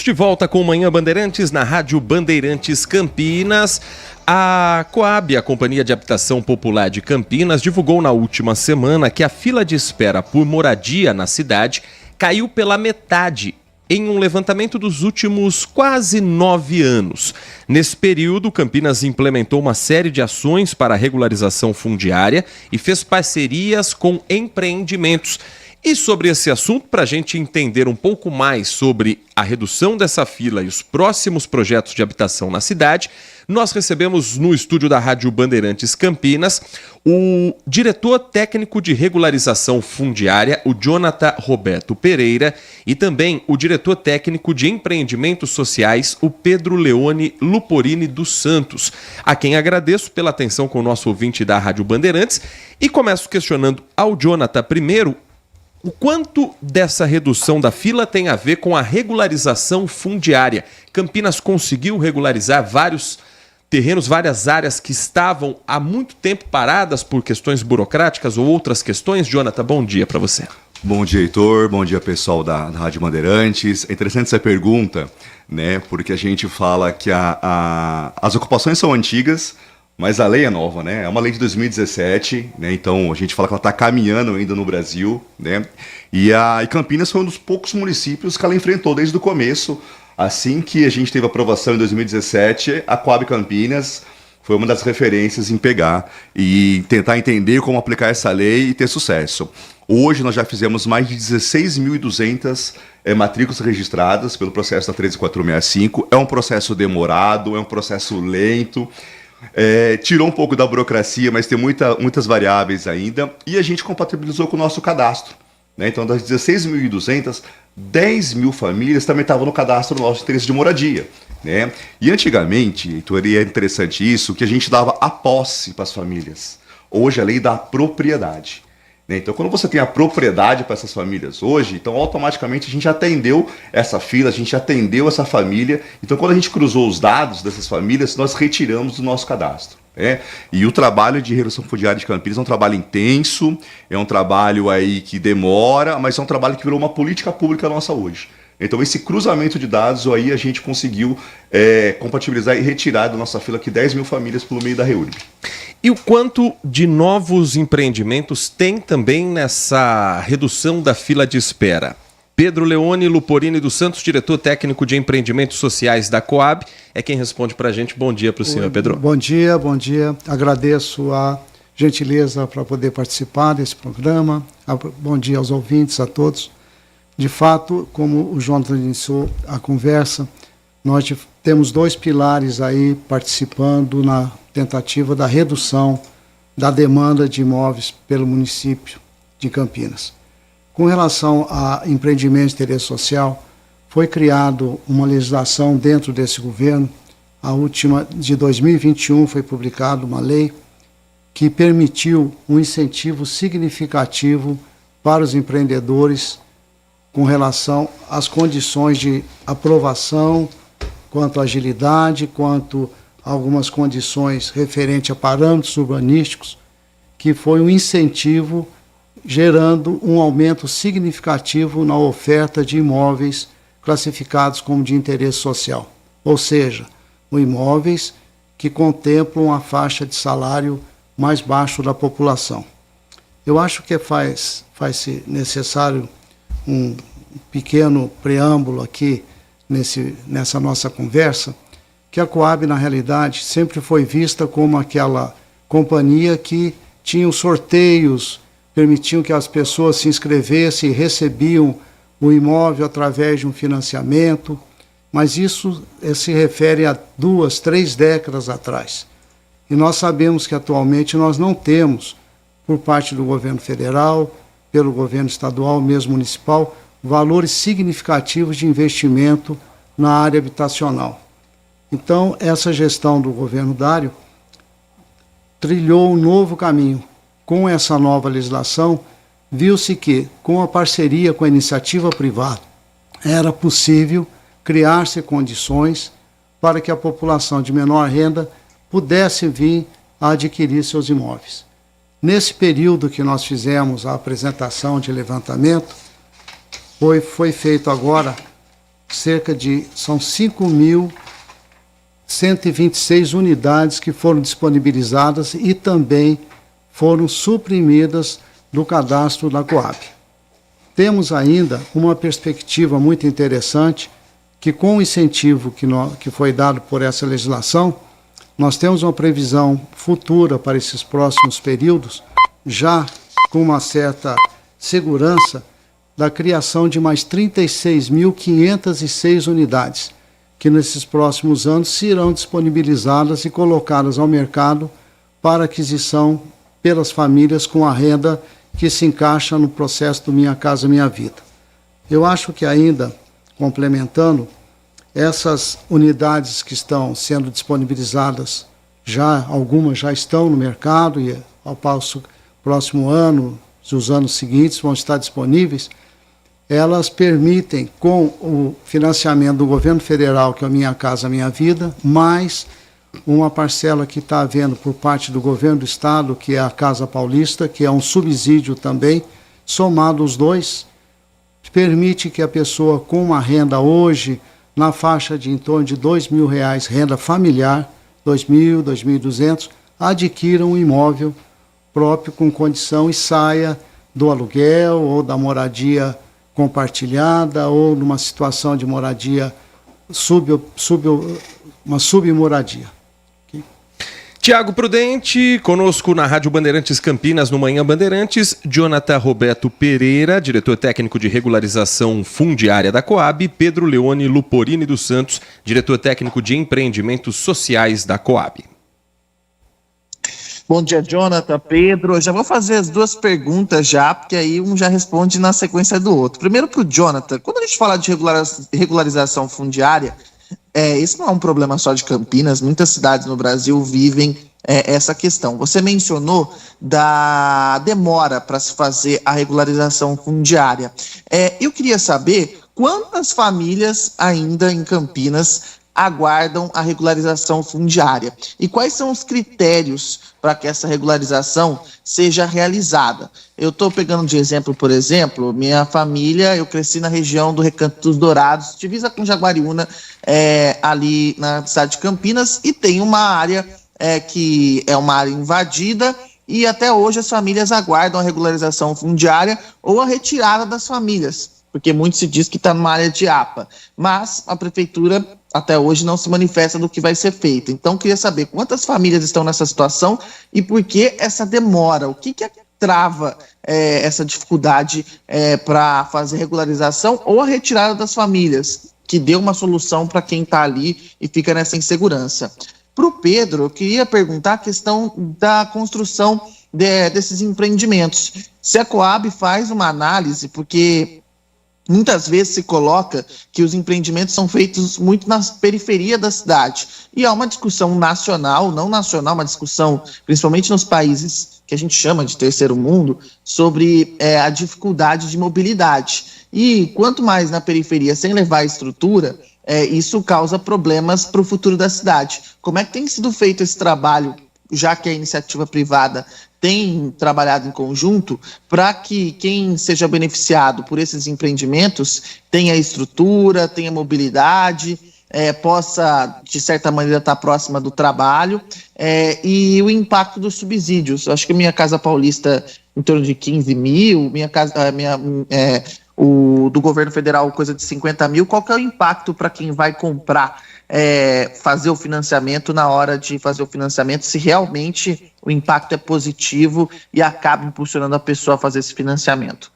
de volta com Manhã Bandeirantes na Rádio Bandeirantes Campinas. A Coab, a Companhia de Habitação Popular de Campinas, divulgou na última semana que a fila de espera por moradia na cidade caiu pela metade em um levantamento dos últimos quase 9 anos. Nesse período, Campinas implementou uma série de ações para a regularização fundiária e fez parcerias com empreendimentos. E sobre esse assunto, para a gente entender um pouco mais sobre a redução dessa fila e os próximos projetos de habitação na cidade, nós recebemos no estúdio da Rádio Bandeirantes Campinas o diretor técnico de regularização fundiária, o Jonathan Roberto Pereira, e também o diretor técnico de empreendimentos sociais, o Pedro Leone Luporini dos Santos, a quem agradeço pela atenção com o nosso ouvinte da Rádio Bandeirantes. E começo questionando ao Jonathan primeiro, o quanto dessa redução da fila tem a ver com a regularização fundiária? Campinas conseguiu regularizar vários terrenos, várias áreas que estavam há muito tempo paradas por questões burocráticas ou outras questões? Jonathan, bom dia para você. Bom dia, Heitor. Bom dia, pessoal da Rádio Bandeirantes. É interessante essa pergunta, né? Porque a gente fala que as ocupações são antigas, mas a lei é nova, né? É uma lei de 2017, né? Então a gente fala que ela está caminhando ainda no Brasil, né? E Campinas foi um dos poucos municípios que ela enfrentou desde o começo. Assim que a gente teve a aprovação em 2017, a Coab Campinas foi uma das referências em pegar e tentar entender como aplicar essa lei e ter sucesso. Hoje nós já fizemos mais de 16.200 matrículas registradas pelo processo da 13465. É um processo demorado, é um processo lento. Tirou um pouco da burocracia, mas tem muitas variáveis ainda, e a gente compatibilizou com o nosso cadastro, né? Então, das 16.200, 10 mil famílias também estavam no cadastro do nosso interesse de moradia, né? E antigamente, então, é interessante isso, que a gente dava a posse para as famílias. Hoje a lei dá a propriedade. Então, quando você tem a propriedade para essas famílias hoje, então automaticamente a gente atendeu essa fila, a gente atendeu essa família. Então, quando a gente cruzou os dados dessas famílias, nós retiramos do nosso cadastro. E o trabalho de redução fundiária de Campinas é um trabalho intenso, é um trabalho aí que demora, mas é um trabalho que virou uma política pública nossa hoje. Então, esse cruzamento de dados aí a gente conseguiu compatibilizar e retirar da nossa fila aqui 10 mil famílias pelo meio da REURB. E o quanto de novos empreendimentos tem também nessa redução da fila de espera? Pedro Leone Luporini dos Santos, diretor técnico de empreendimentos sociais da Coab, é quem responde para a gente. Bom dia para o senhor, Pedro. Bom dia. Agradeço a gentileza para poder participar desse programa. Bom dia aos ouvintes, a todos. De fato, como o Jonathan iniciou a conversa, nós temos 2 pilares aí participando na tentativa da redução da demanda de imóveis pelo município de Campinas. Com relação a empreendimentos de interesse social, foi criado uma legislação dentro desse governo. A última, de 2021, foi publicada uma lei que permitiu um incentivo significativo para os empreendedores com relação às condições de aprovação, quanto à agilidade, quanto a algumas condições referentes a parâmetros urbanísticos, que foi um incentivo gerando um aumento significativo na oferta de imóveis classificados como de interesse social. Ou seja, imóveis que contemplam a faixa de salário mais baixo da população. Eu acho que faz-se necessário um pequeno preâmbulo aqui nessa nossa conversa, que a Coab, na realidade, sempre foi vista como aquela companhia que tinha os sorteios, permitiam que as pessoas se inscrevessem e recebiam o imóvel através de um financiamento, mas isso se refere a 2, 3 décadas atrás. E nós sabemos que atualmente nós não temos, por parte do governo federal, pelo governo estadual, mesmo municipal, valores significativos de investimento na área habitacional. Então, essa gestão do governo Dário trilhou um novo caminho. Com essa nova legislação, viu-se que, com a parceria com a iniciativa privada, era possível criar-se condições para que a população de menor renda pudesse vir a adquirir seus imóveis. Nesse período que nós fizemos a apresentação de levantamento, foi feito agora são 5.126 unidades que foram disponibilizadas e também foram suprimidas do cadastro da Coab. Temos ainda uma perspectiva muito interessante, que com o incentivo que foi dado por essa legislação, nós temos uma previsão futura para esses próximos períodos, já com uma certa segurança, da criação de mais 36.506 unidades, que nesses próximos anos serão disponibilizadas e colocadas ao mercado para aquisição pelas famílias com a renda que se encaixa no processo do Minha Casa Minha Vida. Eu acho que ainda, complementando, essas unidades que estão sendo disponibilizadas, algumas já estão no mercado e ao próximo ano, os anos seguintes vão estar disponíveis, elas permitem, com o financiamento do governo federal, que é o Minha Casa Minha Vida, mais uma parcela que está havendo por parte do governo do estado, que é a Casa Paulista, que é um subsídio também, somado os dois, permite que a pessoa com uma renda hoje, na faixa de em torno de R$2.000, renda familiar, 2.000, 2.200, adquira um imóvel próprio com condição e saia do aluguel ou da moradia compartilhada ou numa situação de moradia, uma submoradia. Okay? Tiago Prudente, conosco na Rádio Bandeirantes Campinas, no Manhã Bandeirantes, Jonathan Roberto Pereira, diretor técnico de regularização fundiária da Coab, Pedro Leone Luporini dos Santos, diretor técnico de empreendimentos sociais da Coab. Bom dia, Jonathan, Pedro. Eu já vou fazer as duas perguntas já, porque aí um já responde na sequência do outro. Primeiro para o Jonathan, quando a gente fala de regularização fundiária, esse não é um problema só de Campinas, muitas cidades no Brasil vivem essa questão. Você mencionou da demora para se fazer a regularização fundiária. Eu queria saber quantas famílias ainda em Campinas aguardam a regularização fundiária e quais são os critérios para que essa regularização seja realizada. Eu estou pegando de exemplo, por exemplo, minha família, eu cresci na região do Recanto dos Dourados, divisa com Jaguariúna, ali na cidade de Campinas, e tem uma área que é uma área invadida, e até hoje as famílias aguardam a regularização fundiária ou a retirada das famílias, porque muito se diz que está numa área de APA, mas a prefeitura até hoje não se manifesta do que vai ser feito. Então, queria saber quantas famílias estão nessa situação e por que essa demora, o que trava essa dificuldade para fazer regularização ou a retirada das famílias, que dê uma solução para quem está ali e fica nessa insegurança. Para o Pedro, eu queria perguntar a questão da construção desses empreendimentos. Se a Coab faz uma análise, porque muitas vezes se coloca que os empreendimentos são feitos muito na periferia da cidade. E há uma discussão nacional, não nacional, uma discussão principalmente nos países que a gente chama de terceiro mundo, sobre a dificuldade de mobilidade. E quanto mais na periferia, sem levar a estrutura, isso causa problemas para o futuro da cidade. Como é que tem sido feito esse trabalho, já que a iniciativa privada tem trabalhado em conjunto, para que quem seja beneficiado por esses empreendimentos tenha estrutura, tenha mobilidade, possa, de certa maneira, estar próxima do trabalho, e o impacto dos subsídios. Acho que Minha Casa Paulista, em torno de 15 mil, o do governo federal, coisa de 50 mil. Qual que é o impacto para quem vai comprar, fazer o financiamento, na hora de fazer o financiamento, se realmente o impacto é positivo e acaba impulsionando a pessoa a fazer esse financiamento?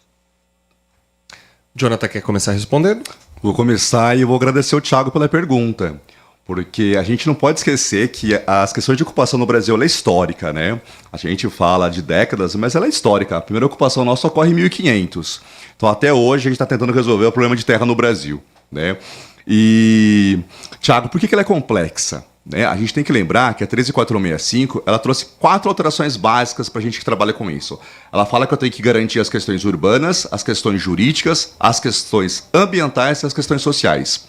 Jonathan, quer começar respondendo? Vou começar e vou agradecer o Thiago pela pergunta, porque a gente não pode esquecer que as questões de ocupação no Brasil ela é histórica, né? A gente fala de décadas, mas ela é histórica. A primeira ocupação nossa ocorre em 1500. Então, até hoje, a gente está tentando resolver o problema de terra no Brasil, né? E, Thiago, por que ela é complexa? A gente tem que lembrar que a 13465 ela trouxe 4 alterações básicas para a gente que trabalha com isso. Ela fala que eu tenho que garantir as questões urbanas, as questões jurídicas, as questões ambientais e as questões sociais.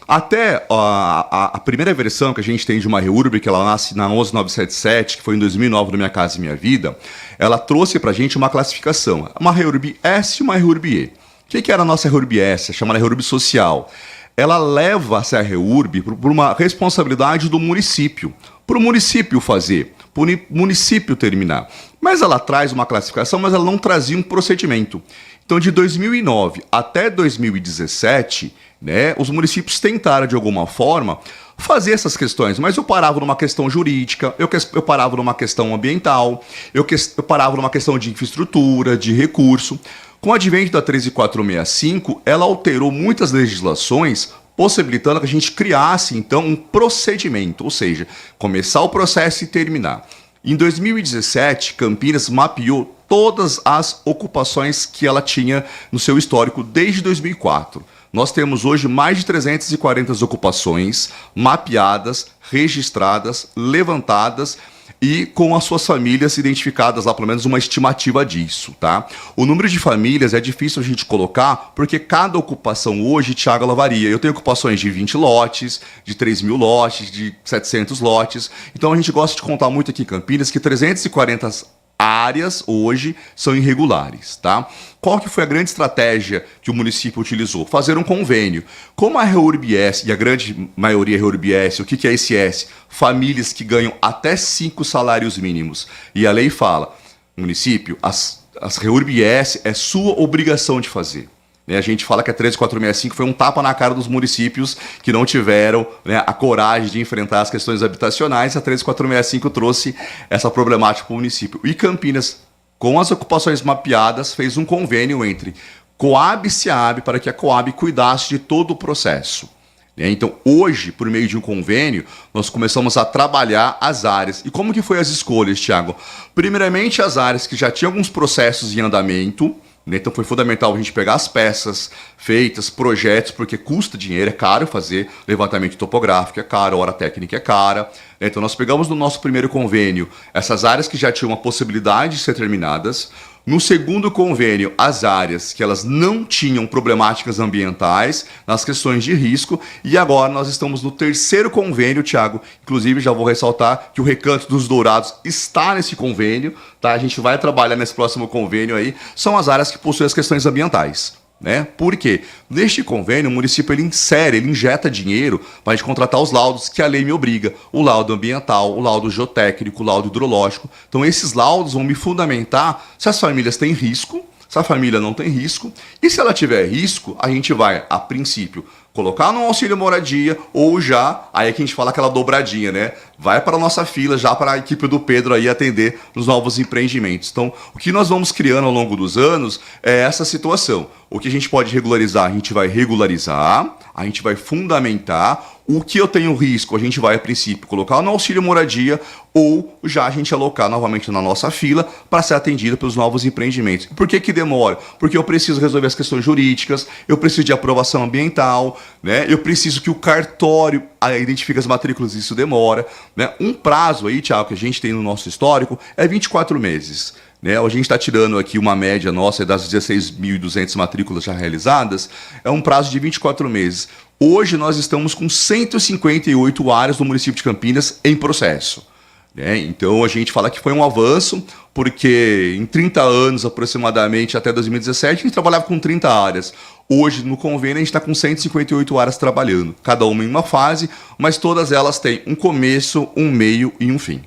Até a primeira versão que a gente tem de uma REURB, que ela nasce na 11977, que foi em 2009 no Minha Casa Minha Vida, ela trouxe para a gente uma classificação, uma REURB S e uma REURB E. O que era a nossa REURB S? Chamada REURB social. ela leva a REURB por uma responsabilidade do município, para o município fazer, para o município terminar. Mas ela traz uma classificação, mas ela não trazia um procedimento. Então, de 2009 até 2017, né, os municípios tentaram, de alguma forma, fazer essas questões, mas eu parava numa questão jurídica, eu parava numa questão ambiental, eu parava numa questão de infraestrutura, de recurso. Com o advento da 13465, ela alterou muitas legislações, possibilitando que a gente criasse, então, um procedimento, ou seja, começar o processo e terminar. Em 2017, Campinas mapeou todas as ocupações que ela tinha no seu histórico desde 2004. Nós temos hoje mais de 340 ocupações mapeadas, registradas, levantadas e com as suas famílias identificadas lá, pelo menos uma estimativa disso, tá? O número de famílias é difícil a gente colocar, porque cada ocupação hoje, Thiago, ela varia. Eu tenho ocupações de 20 lotes, de 3.000 lotes, de 700 lotes. Então a gente gosta de contar muito aqui em Campinas que 340 áreas hoje são irregulares, tá? Qual que foi a grande estratégia que o município utilizou? Fazer um convênio. Como a REURB-S, e a grande maioria é REURB-S, o que é esse S? Famílias que ganham até 5 salários mínimos. E a lei fala, município, as REURB-S é sua obrigação de fazer. A gente fala que a 13465 foi um tapa na cara dos municípios que não tiveram, né, a coragem de enfrentar as questões habitacionais. A 13465 trouxe essa problemática para o município. E Campinas, com as ocupações mapeadas, fez um convênio entre Coab e SEAB para que a Coab cuidasse de todo o processo. Então, hoje, por meio de um convênio, nós começamos a trabalhar as áreas. E como que foi as escolhas, Thiago? Primeiramente, as áreas que já tinham alguns processos em andamento. Então foi fundamental a gente pegar as peças feitas, projetos, porque custa dinheiro, é caro fazer levantamento topográfico, é caro, a hora técnica é cara. Então nós pegamos no nosso primeiro convênio essas áreas que já tinham a possibilidade de ser terminadas. No segundo convênio, as áreas que elas não tinham problemáticas ambientais, nas questões de risco. E agora nós estamos no terceiro convênio, Thiago. Inclusive, já vou ressaltar que o Recanto dos Dourados está nesse convênio, tá? A gente vai trabalhar nesse próximo convênio aí. São as áreas que possuem as questões ambientais. Né? Por quê? Neste convênio, o município ele injeta dinheiro para a gente contratar os laudos que a lei me obriga. O laudo ambiental, o laudo geotécnico, o laudo hidrológico. Então esses laudos vão me fundamentar se as famílias têm risco, se a família não tem risco. E se ela tiver risco, a gente vai, a princípio, colocar no auxílio moradia ou já, aí é que a gente fala aquela dobradinha, né? Vai para a nossa fila, já para a equipe do Pedro aí atender os novos empreendimentos. Então, o que nós vamos criando ao longo dos anos é essa situação. O que a gente pode regularizar, a gente vai regularizar, a gente vai fundamentar. O que eu tenho risco, a gente vai, a princípio, colocar no auxílio moradia ou já a gente alocar novamente na nossa fila para ser atendido pelos novos empreendimentos. Por que demora? Porque eu preciso resolver as questões jurídicas, eu preciso de aprovação ambiental, né? Eu preciso que o cartório identifique as matrículas, isso demora. Né? Um prazo aí, Thiago, que a gente tem no nosso histórico é 24 meses. Né? A gente está tirando aqui uma média nossa das 16.200 matrículas já realizadas, é um prazo de 24 meses. Hoje nós estamos com 158 áreas do município de Campinas em processo. Né? Então a gente fala que foi um avanço, porque em 30 anos aproximadamente, até 2017, a gente trabalhava com 30 áreas. Hoje, no convênio, a gente está com 158 áreas trabalhando, cada uma em uma fase, mas todas elas têm um começo, um meio e um fim.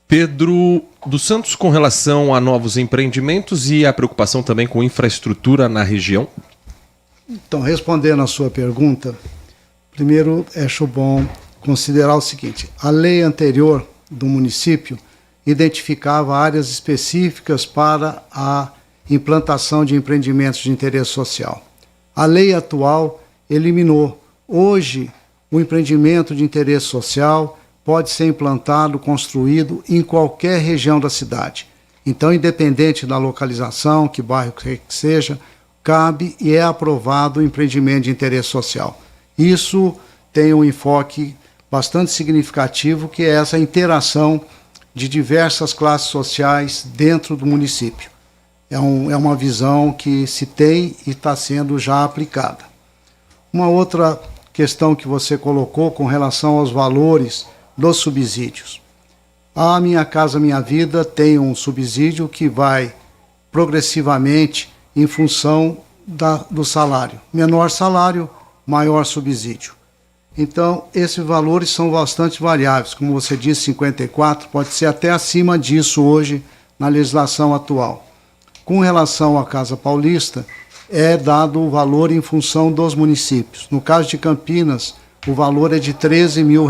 Pedro dos Santos, com relação a novos empreendimentos e a preocupação também com infraestrutura na região? Então, respondendo a sua pergunta, primeiro acho bom considerar o seguinte: a lei anterior do município identificava áreas específicas para a implantação de empreendimentos de interesse social. A lei atual eliminou. Hoje, o empreendimento de interesse social pode ser implantado, construído em qualquer região da cidade. Então, independente da localização, que bairro que seja, cabe e é aprovado o empreendimento de interesse social. Isso tem um enfoque bastante significativo, que é essa interação de diversas classes sociais dentro do município. É uma visão que se tem e está sendo já aplicada. Uma outra questão que você colocou com relação aos valores dos subsídios. A Minha Casa Minha Vida tem um subsídio que vai progressivamente em função do salário. Menor salário, maior subsídio. Então, esses valores são bastante variáveis. Como você disse, 54, pode ser até acima disso hoje na legislação atual. Com relação à Casa Paulista, é dado o valor em função dos municípios. No caso de Campinas, o valor é de R$13 mil.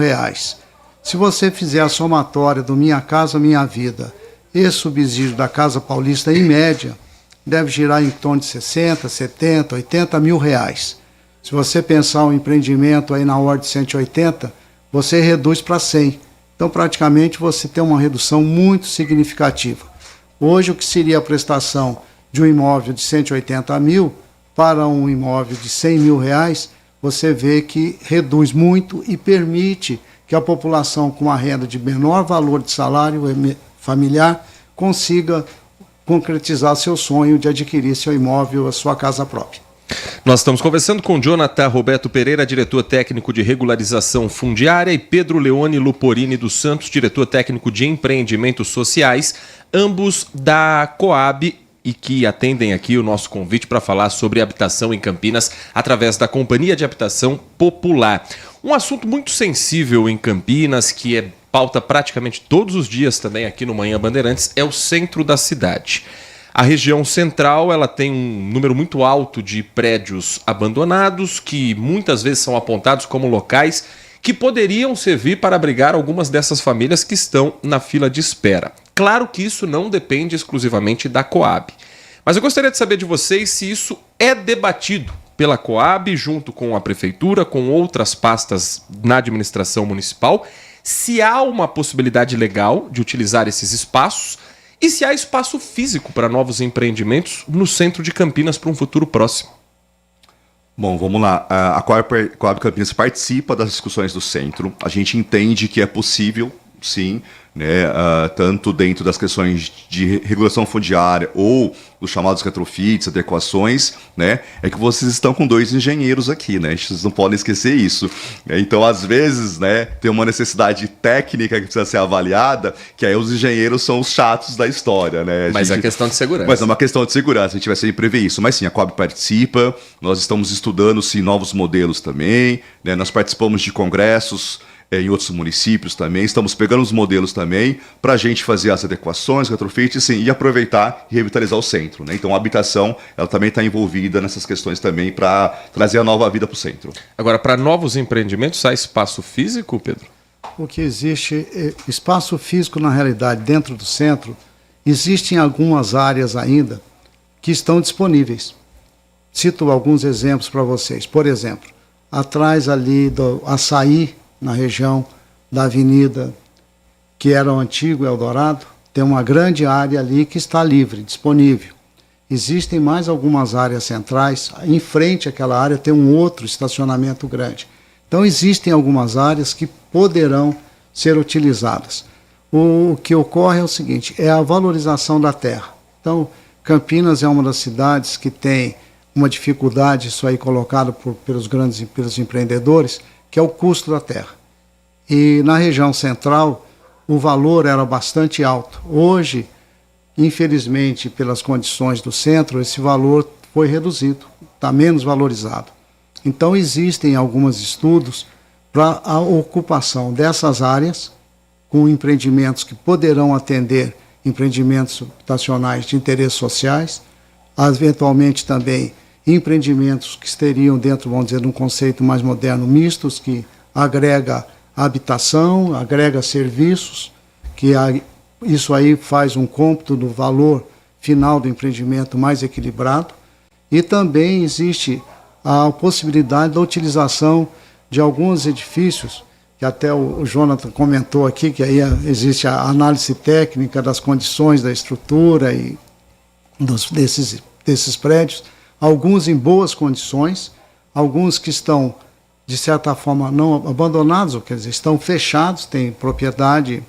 Se você fizer a somatória do Minha Casa Minha Vida, esse subsídio da Casa Paulista, em média, deve girar em torno de 60, 70, 80 mil reais. Se você pensar um empreendimento aí na ordem de 180, você reduz para 100. Então, praticamente, você tem uma redução muito significativa. Hoje, o que seria a prestação de um imóvel de 180 mil para um imóvel de 100 mil reais, você vê que reduz muito e permite que a população com uma renda de menor valor de salário familiar consiga concretizar seu sonho de adquirir seu imóvel, a sua casa própria. Nós estamos conversando com Jonathan Roberto Pereira, diretor técnico de regularização fundiária, e Pedro Leone Luporini dos Santos, diretor técnico de empreendimentos sociais, ambos da Coab, e que atendem aqui o nosso convite para falar sobre habitação em Campinas através da Companhia de Habitação Popular. Um assunto muito sensível em Campinas, que é pauta praticamente todos os dias também aqui no Manhã Bandeirantes, é o centro da cidade. A região central, ela tem um número muito alto de prédios abandonados, que muitas vezes são apontados como locais que poderiam servir para abrigar algumas dessas famílias que estão na fila de espera. Claro que isso não depende exclusivamente da Coab. Mas eu gostaria de saber de vocês se isso é debatido pela Coab, junto com a Prefeitura, com outras pastas na administração municipal, se há uma possibilidade legal de utilizar esses espaços e se há espaço físico para novos empreendimentos no centro de Campinas para um futuro próximo. Bom, vamos lá. A Coab Campinas participa das discussões do centro. A gente entende que é possível, sim, né, tanto dentro das questões de regulação fundiária ou os chamados retrofits, adequações, né, é que vocês estão com 2 engenheiros aqui, né, vocês não podem esquecer isso. Então, às vezes, né, tem uma necessidade técnica que precisa ser avaliada, que aí os engenheiros são os chatos da história, né. Mas é questão de segurança. Mas é uma questão de segurança, a gente vai sempre prever isso. Mas sim, a Coab participa, nós estamos estudando, sim, novos modelos também, né, nós participamos de congressos em outros municípios também, estamos pegando os modelos também para a gente fazer as adequações, retrofits, sim, e aproveitar e revitalizar o centro, né? Então a habitação, ela também está envolvida nessas questões também para trazer a nova vida para o centro. Agora, para novos empreendimentos, há espaço físico, Pedro? O que existe, espaço físico na realidade dentro do centro, existem algumas áreas ainda que estão disponíveis. Cito alguns exemplos para vocês. Por exemplo, atrás ali do Açaí, na região da avenida, que era o antigo Eldorado, tem uma grande área ali que está livre, disponível. Existem mais algumas áreas centrais, em frente àquela área tem um outro estacionamento grande. Então existem algumas áreas que poderão ser utilizadas. O que ocorre é o seguinte, é a valorização da terra. Então, Campinas é uma das cidades que tem uma dificuldade, isso aí colocado pelos empreendedores, que é o custo da terra. E na região central, o valor era bastante alto. Hoje, infelizmente, pelas condições do centro, esse valor foi reduzido, está menos valorizado. Então, existem alguns estudos para a ocupação dessas áreas, com empreendimentos que poderão atender empreendimentos habitacionais de interesses sociais, eventualmente também empreendimentos que estariam dentro, vamos dizer, de um conceito mais moderno, mistos, que agrega habitação, agrega serviços, isso aí faz um cômputo do valor final do empreendimento mais equilibrado. E também existe a possibilidade da utilização de alguns edifícios, que até o Jonathan comentou aqui, que aí existe a análise técnica das condições da estrutura e desses prédios, alguns em boas condições, alguns que estão, de certa forma, não abandonados, quer dizer, estão fechados, têm propriedade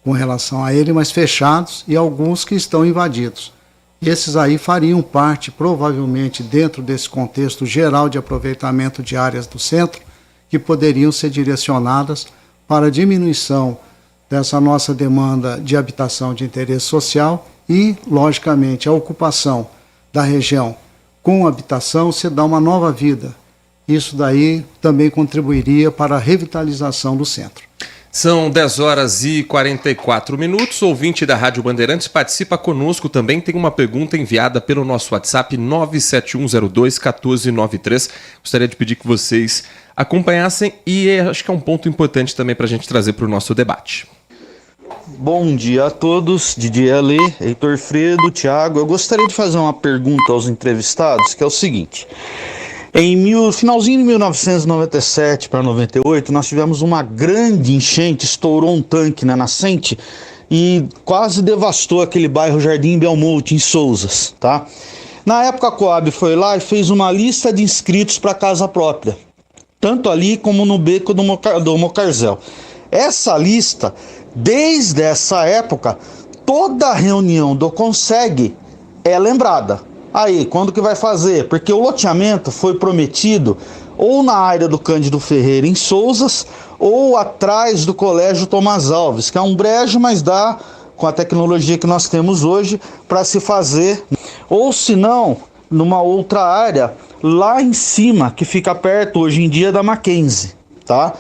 com relação a ele, mas fechados, e alguns que estão invadidos. E esses aí fariam parte, provavelmente, dentro desse contexto geral de aproveitamento de áreas do centro, que poderiam ser direcionadas para a diminuição dessa nossa demanda de habitação de interesse social e, logicamente, a ocupação da região com habitação se dá uma nova vida. Isso daí também contribuiria para a revitalização do centro. São 10 horas e 44 minutos. Ouvinte da Rádio Bandeirantes participa conosco também. Tem uma pergunta enviada pelo nosso WhatsApp 97102-1493. Gostaria de pedir que vocês acompanhassem e acho que é um ponto importante também para a gente trazer para o nosso debate. Bom dia a todos, Didier Alê, Heitor Fredo, Thiago. Eu gostaria de fazer uma pergunta aos entrevistados, que é o seguinte. Finalzinho de 1997 para 98, nós tivemos uma grande enchente, estourou um tanque na nascente e quase devastou aquele bairro Jardim Belmonte, em Sousas, tá? Na época a Coab foi lá e fez uma lista de inscritos para casa própria, tanto ali como no beco do Mocarzel. Essa lista, desde essa época, toda reunião do Conseg é lembrada. Aí, quando que vai fazer? Porque o loteamento foi prometido ou na área do Cândido Ferreira, em Sousas, ou atrás do Colégio Tomás Alves, que é um brejo, mas dá, com a tecnologia que nós temos hoje, para se fazer. Ou se não, numa outra área, lá em cima, que fica perto hoje em dia da Mackenzie, tá?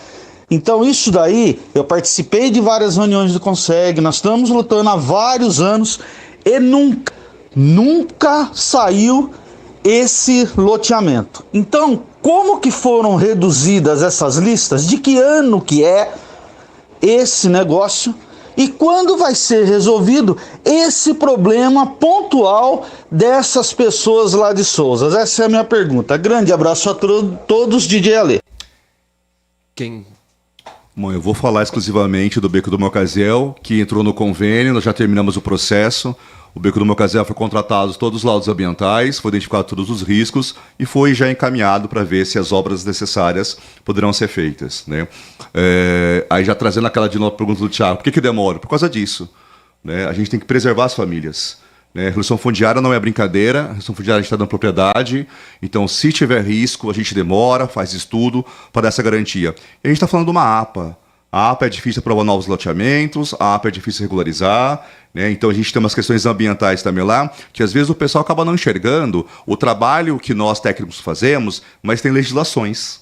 Então isso daí, eu participei de várias reuniões do Conseg, nós estamos lutando há vários anos e nunca saiu esse loteamento. Então, como que foram reduzidas essas listas? De que ano que é esse negócio? E quando vai ser resolvido esse problema pontual dessas pessoas lá de Sousas? Essa é a minha pergunta. Grande abraço a todos, DJ Alê. Bom, eu vou falar exclusivamente do Beco do Mocarzel, que entrou no convênio, nós já terminamos o processo. O Beco do Mocarzel foi contratado todos os laudos ambientais, foi identificado todos os riscos e foi já encaminhado para ver se as obras necessárias poderão ser feitas, né? Aí já trazendo aquela de novo pergunta do Thiago, por que demora? Por causa disso, né? A gente tem que preservar as famílias, né? A redução fundiária não é brincadeira, a redução fundiária a gente está dando propriedade, então se tiver risco a gente demora, faz estudo para dar essa garantia. E a gente está falando de uma APA. A APA é difícil aprovar novos loteamentos, a APA é difícil regularizar, né? Então a gente tem umas questões ambientais também lá, que às vezes o pessoal acaba não enxergando o trabalho que nós técnicos fazemos, mas tem legislações,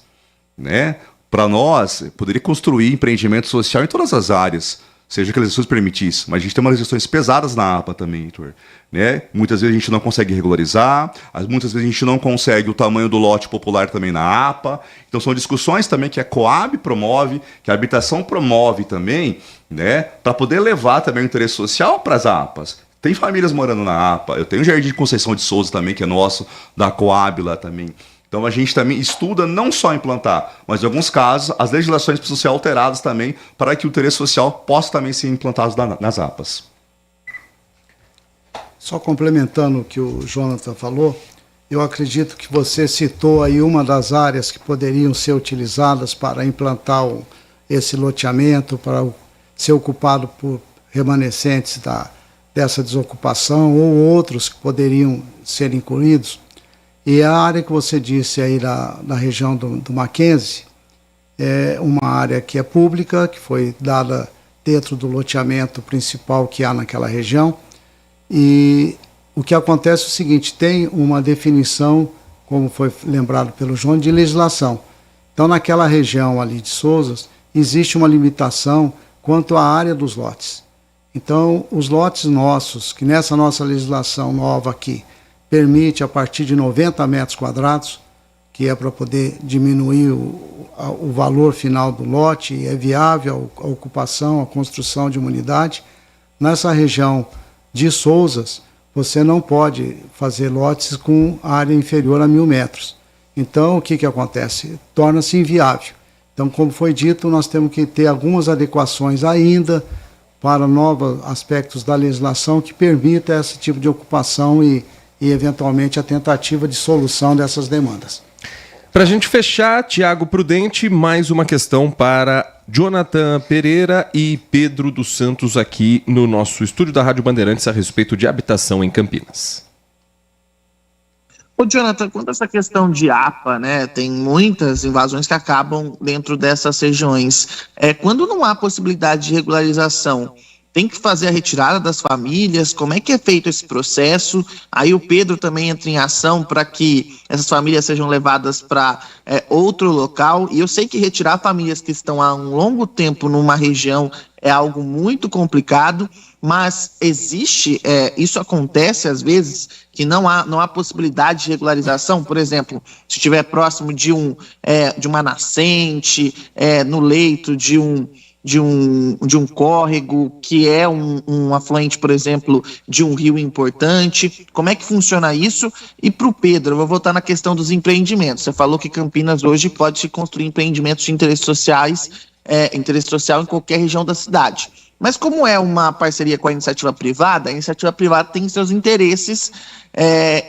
né? Para nós, poderia construir empreendimento social em todas as áreas, seja que as legislações permitissem, mas a gente tem umas legislações pesadas na APA também, Heitor, né? Muitas vezes a gente não consegue regularizar, muitas vezes a gente não consegue o tamanho do lote popular também na APA, então são discussões também que a Coab promove, que a habitação promove também, né? Para poder levar também o interesse social para as APAs. Tem famílias morando na APA, eu tenho o Jardim de Conceição de Souza também, que é nosso, da Coab lá também. Então a gente também estuda não só implantar, mas em alguns casos as legislações precisam ser alteradas também para que o interesse social possa também ser implantado nas APAs. Só complementando o que o Jonathan falou, eu acredito que você citou aí uma das áreas que poderiam ser utilizadas para implantar esse loteamento, para ser ocupado por remanescentes dessa desocupação ou outros que poderiam ser incluídos. E a área que você disse aí da região do Mackenzie é uma área que é pública, que foi dada dentro do loteamento principal que há naquela região. E o que acontece é o seguinte, tem uma definição, como foi lembrado pelo João, de legislação. Então, naquela região ali de Sousas, existe uma limitação quanto à área dos lotes. Então, os lotes nossos, que nessa nossa legislação nova aqui, permite a partir de 90 metros quadrados, que é para poder diminuir o valor final do lote, e é viável a ocupação, a construção de uma unidade. Nessa região de Sousas, você não pode fazer lotes com área inferior a 1.000 metros. Então, o que acontece? Torna-se inviável. Então, como foi dito, nós temos que ter algumas adequações ainda para novos aspectos da legislação que permita esse tipo de ocupação e eventualmente a tentativa de solução dessas demandas. Para a gente fechar, Tiago Prudente, mais uma questão para Jonathan Pereira e Pedro dos Santos aqui no nosso estúdio da Rádio Bandeirantes a respeito de habitação em Campinas. Ô, Jonathan, quanto a essa questão de APA, né, tem muitas invasões que acabam dentro dessas regiões. Quando não há possibilidade de regularização, tem que fazer a retirada das famílias? Como é que é feito esse processo? Aí o Pedro também entra em ação para que essas famílias sejam levadas para outro local. E eu sei que retirar famílias que estão há um longo tempo numa região é algo muito complicado, mas existe, isso acontece às vezes, que não há possibilidade de regularização. Por exemplo, se estiver próximo de uma nascente, no leito de um córrego, que é um afluente, por exemplo, de um rio importante. Como é que funciona isso? E para o Pedro, eu vou voltar na questão dos empreendimentos. Você falou que Campinas hoje pode se construir empreendimentos de interesse social em qualquer região da cidade. Mas como é uma parceria com a iniciativa privada tem seus interesses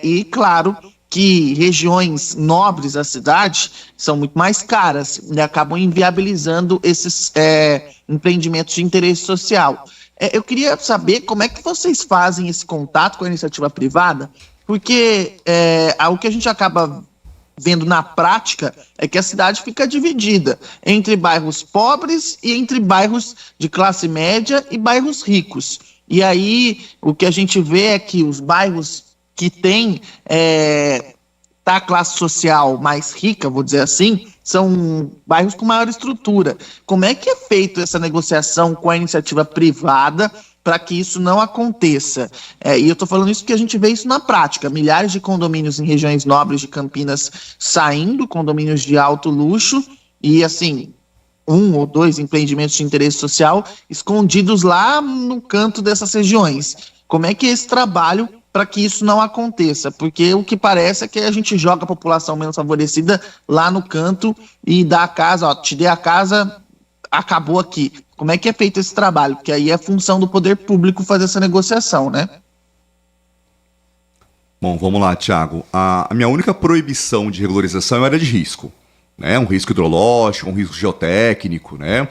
e, claro, que regiões nobres da cidade são muito mais caras e acabam inviabilizando esses empreendimentos de interesse social. Eu queria saber como é que vocês fazem esse contato com a iniciativa privada, porque o que a gente acaba vendo na prática é que a cidade fica dividida entre bairros pobres e entre bairros de classe média e bairros ricos. E aí o que a gente vê é que os bairros que têm a classe social mais rica, vou dizer assim, são bairros com maior estrutura. Como é que é feita essa negociação com a iniciativa privada para que isso não aconteça? E eu estou falando isso porque a gente vê isso na prática. Milhares de condomínios em regiões nobres de Campinas saindo, condomínios de alto luxo, e assim, 1 ou 2 empreendimentos de interesse social escondidos lá no canto dessas regiões. Como é que é esse trabalho para que isso não aconteça? Porque o que parece é que a gente joga a população menos favorecida lá no canto e dá a casa, te dei a casa, acabou aqui. Como é que é feito esse trabalho? Porque aí é função do poder público fazer essa negociação, né? Bom, vamos lá, Thiago. A minha única proibição de regularização é área de risco, né? Um risco hidrológico, um risco geotécnico, né?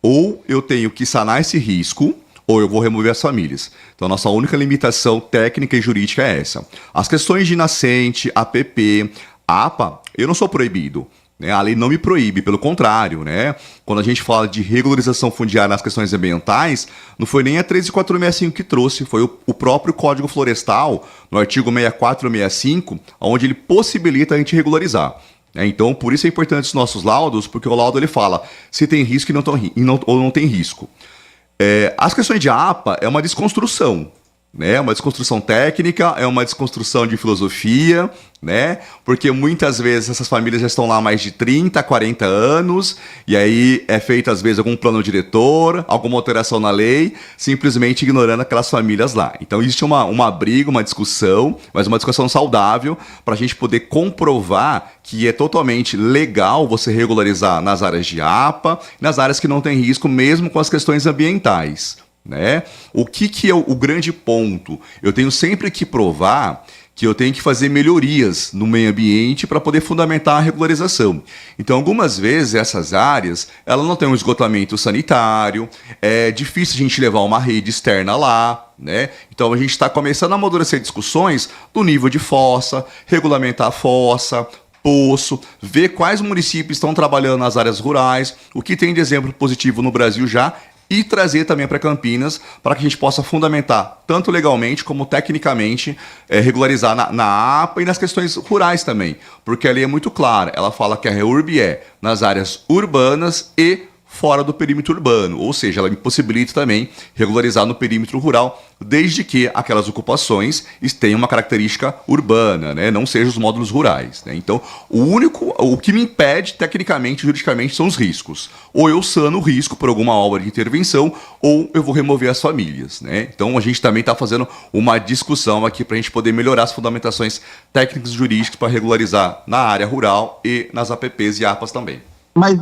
Ou eu tenho que sanar esse risco, ou eu vou remover as famílias. Então, a nossa única limitação técnica e jurídica é essa. As questões de nascente, APP, APA, eu não sou proibido. A lei não me proíbe, pelo contrário, né? Quando a gente fala de regularização fundiária nas questões ambientais, não foi nem a 13465 que trouxe, foi o próprio Código Florestal, no artigo 6465, onde ele possibilita a gente regularizar. Então, por isso é importante os nossos laudos, porque o laudo ele fala se tem risco ou não tem risco. As questões de APA é uma desconstrução. Né? Uma desconstrução técnica, é uma desconstrução de filosofia, né? Porque muitas vezes essas famílias já estão lá há mais de 30, 40 anos, e aí é feito às vezes algum plano diretor, alguma alteração na lei, simplesmente ignorando aquelas famílias lá. Então existe uma briga, uma discussão, mas uma discussão saudável para a gente poder comprovar que é totalmente legal você regularizar nas áreas de APA, nas áreas que não tem risco, mesmo com as questões ambientais. Né? O que é o grande ponto? Eu tenho sempre que provar que eu tenho que fazer melhorias no meio ambiente para poder fundamentar a regularização. Então, algumas vezes, essas áreas elas não têm um esgotamento sanitário, é difícil a gente levar uma rede externa lá, né? Então, a gente está começando a amadurecer discussões do nível de fossa, regulamentar a fossa, poço, ver quais municípios estão trabalhando nas áreas rurais, o que tem de exemplo positivo no Brasil já, e trazer também para Campinas, para que a gente possa fundamentar, tanto legalmente como tecnicamente, regularizar na APA e nas questões rurais também. Porque a lei é muito clara, ela fala que a REURB é nas áreas urbanas e fora do perímetro urbano, ou seja, ela me possibilita também regularizar no perímetro rural, desde que aquelas ocupações tenham uma característica urbana, né? Não sejam os módulos rurais. Né? Então, o que me impede, tecnicamente, juridicamente, são os riscos. Ou eu sano o risco por alguma obra de intervenção, ou eu vou remover as famílias. Né? Então, a gente também está fazendo uma discussão aqui para a gente poder melhorar as fundamentações técnicas e jurídicas para regularizar na área rural e nas APPs e APAs também. Mas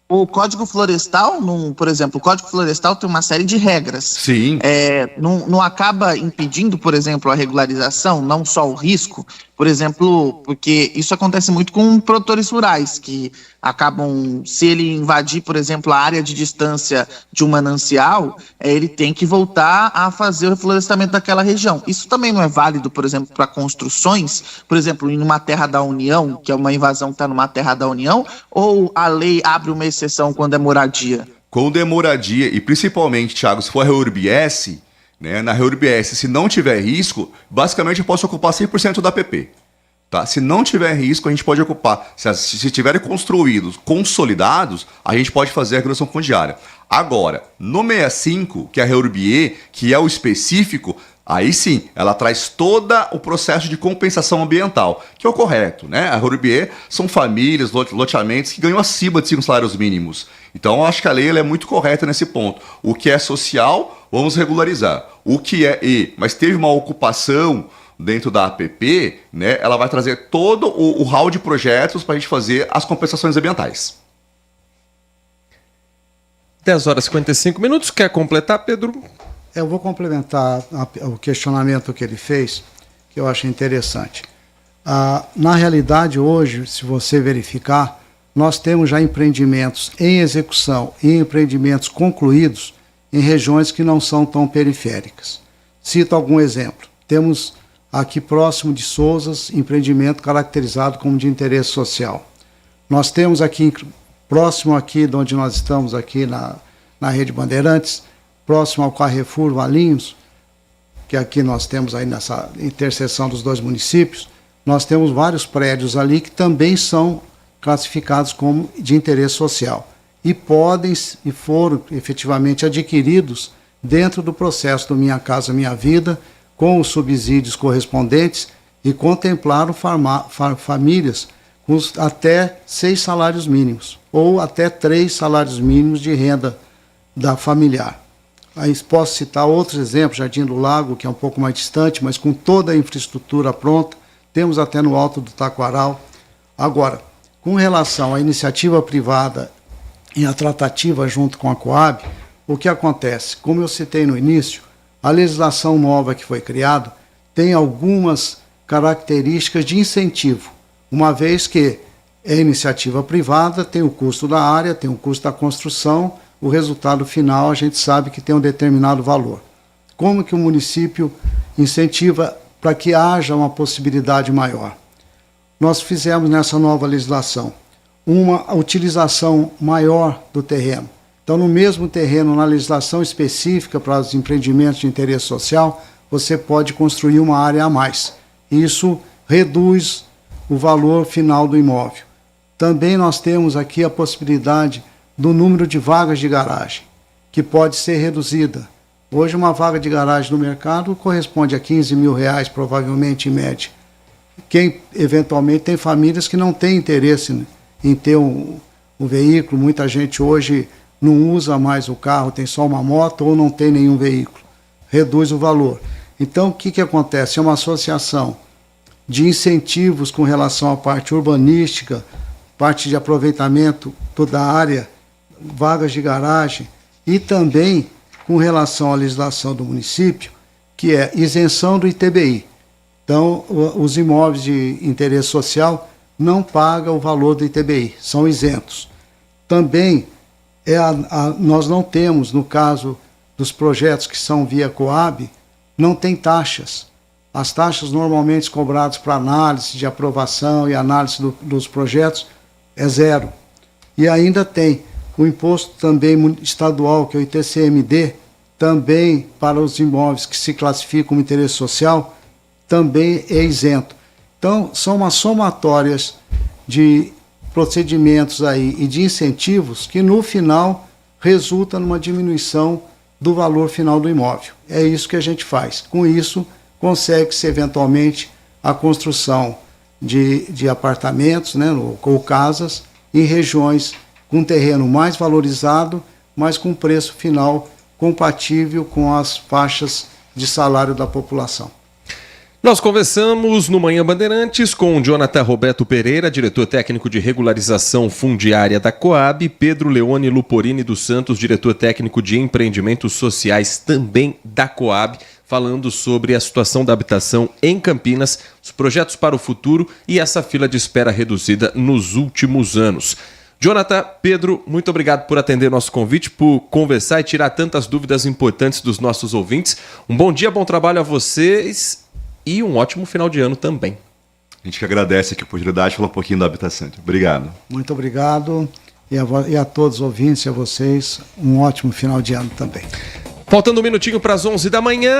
o Código Florestal, por exemplo, o Código Florestal tem uma série de regras. Sim. Não acaba impedindo, por exemplo, a regularização, não só o risco, por exemplo, porque isso acontece muito com produtores rurais, que acabam, se ele invadir, por exemplo, a área de distância de um manancial, ele tem que voltar a fazer o reflorestamento daquela região. Isso também não é válido, por exemplo, para construções, por exemplo, em uma terra da União, que é uma invasão que está numa terra da União, ou a lei abre uma exceção quando é moradia? quando é moradia, e principalmente, Thiago, se for a REURB-S, né, na REURB-S, se não tiver risco, basicamente eu posso ocupar 100% da APP. Tá? Se não tiver risco, a gente pode ocupar. Se estiverem construídos, consolidados, a gente pode fazer a regulação fundiária. Agora, no 65, que é a REURB-E, que é o específico, aí sim, ela traz todo o processo de compensação ambiental, que é o correto, né? A REURB-E são famílias, loteamentos que ganham acima de 5 salários mínimos. Então, eu acho que a lei ela é muito correta nesse ponto. O que é social, vamos regularizar. O que é E, mas teve uma ocupação dentro da APP, né? Ela vai trazer todo o hall de projetos para a gente fazer as compensações ambientais. 10 horas e 55 minutos. Quer completar, Pedro? Eu vou complementar o questionamento que ele fez, que eu achei interessante. Na realidade, hoje, se você verificar, nós temos já empreendimentos em execução e empreendimentos concluídos em regiões que não são tão periféricas. Cito algum exemplo. Temos aqui próximo de Sousas, empreendimento caracterizado como de interesse social. Nós temos aqui, próximo aqui de onde nós estamos, aqui na Rede Bandeirantes, próximo ao Carrefour Valinhos, que aqui nós temos aí nessa interseção dos dois municípios, nós temos vários prédios ali que também são classificados como de interesse social e podem e foram efetivamente adquiridos dentro do processo do Minha Casa Minha Vida, com os subsídios correspondentes e contemplaram famílias com até 6 salários mínimos ou até 3 salários mínimos de renda da familiar. Aí posso citar outros exemplos, Jardim do Lago, que é um pouco mais distante, mas com toda a infraestrutura pronta, temos até no Alto do Taquaral. Agora, com relação à iniciativa privada e à tratativa junto com a Coab, o que acontece? Como eu citei no início, a legislação nova que foi criada tem algumas características de incentivo, uma vez que é iniciativa privada, tem o custo da área, tem o custo da construção, o resultado final a gente sabe que tem um determinado valor. Como que o município incentiva para que haja uma possibilidade maior? Nós fizemos nessa nova legislação uma utilização maior do terreno. Então, no mesmo terreno, na legislação específica para os empreendimentos de interesse social, você pode construir uma área a mais. Isso reduz o valor final do imóvel. Também nós temos aqui a possibilidade do número de vagas de garagem, que pode ser reduzida. Hoje, uma vaga de garagem no mercado corresponde a R$15 mil, provavelmente, em média. Quem, eventualmente, tem famílias que não têm interesse em ter um veículo, muita gente hoje não usa mais o carro, tem só uma moto ou não tem nenhum veículo. Reduz o valor. Então, o que acontece? É uma associação de incentivos com relação à parte urbanística, parte de aproveitamento toda a área, vagas de garagem, e também com relação à legislação do município, que é isenção do ITBI. Então, os imóveis de interesse social não pagam o valor do ITBI, são isentos. Também, nós não temos, no caso dos projetos que são via Coab, não tem taxas. As taxas normalmente cobradas para análise de aprovação e análise dos projetos é zero. E ainda tem o imposto também estadual, que é o ITCMD, também para os imóveis que se classificam como interesse social, também é isento. Então, são umas somatórias de procedimentos aí e de incentivos que, no final, resulta numa diminuição do valor final do imóvel. É isso que a gente faz. Com isso, consegue-se, eventualmente, a construção de apartamentos, né, ou casas, em regiões com terreno mais valorizado, mas com preço final compatível com as faixas de salário da população. Nós conversamos no Manhã Bandeirantes com o Jonathan Roberto Pereira, diretor técnico de regularização fundiária da Coab, Pedro Leone Luporini dos Santos, diretor técnico de empreendimentos sociais também da Coab, falando sobre a situação da habitação em Campinas, os projetos para o futuro e essa fila de espera reduzida nos últimos anos. Jonathan, Pedro, muito obrigado por atender nosso convite, por conversar e tirar tantas dúvidas importantes dos nossos ouvintes. Um bom dia, bom trabalho a vocês e um ótimo final de ano também. A gente que agradece aqui a oportunidade de falar um pouquinho da habitação. Obrigado. Muito obrigado. e a todos os ouvintes e a vocês um ótimo final de ano também. Faltando um minutinho para as 11 da manhã.